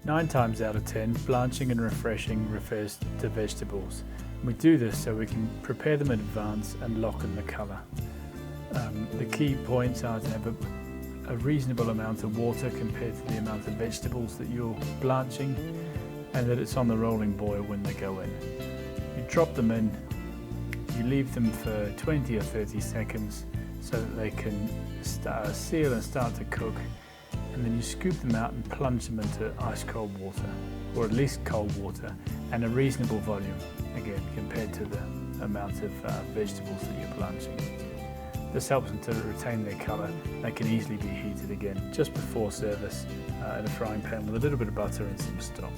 9 times out of 10, blanching and refreshing refers to vegetables. We do this so we can prepare them in advance and lock in the colour. The key points are to have a reasonable amount of water compared to the amount of vegetables that you're blanching, and that it's on the rolling boil when they go in. You drop them in, you leave them for 20 or 30 seconds so that they can seal and start to cook, and then you scoop them out and plunge them into ice cold water, or at least cold water, and a reasonable volume, again compared to the amount of vegetables that you're blanching. This helps them to retain their colour. They can easily be heated again just before service in a frying pan with a little bit of butter and some stock.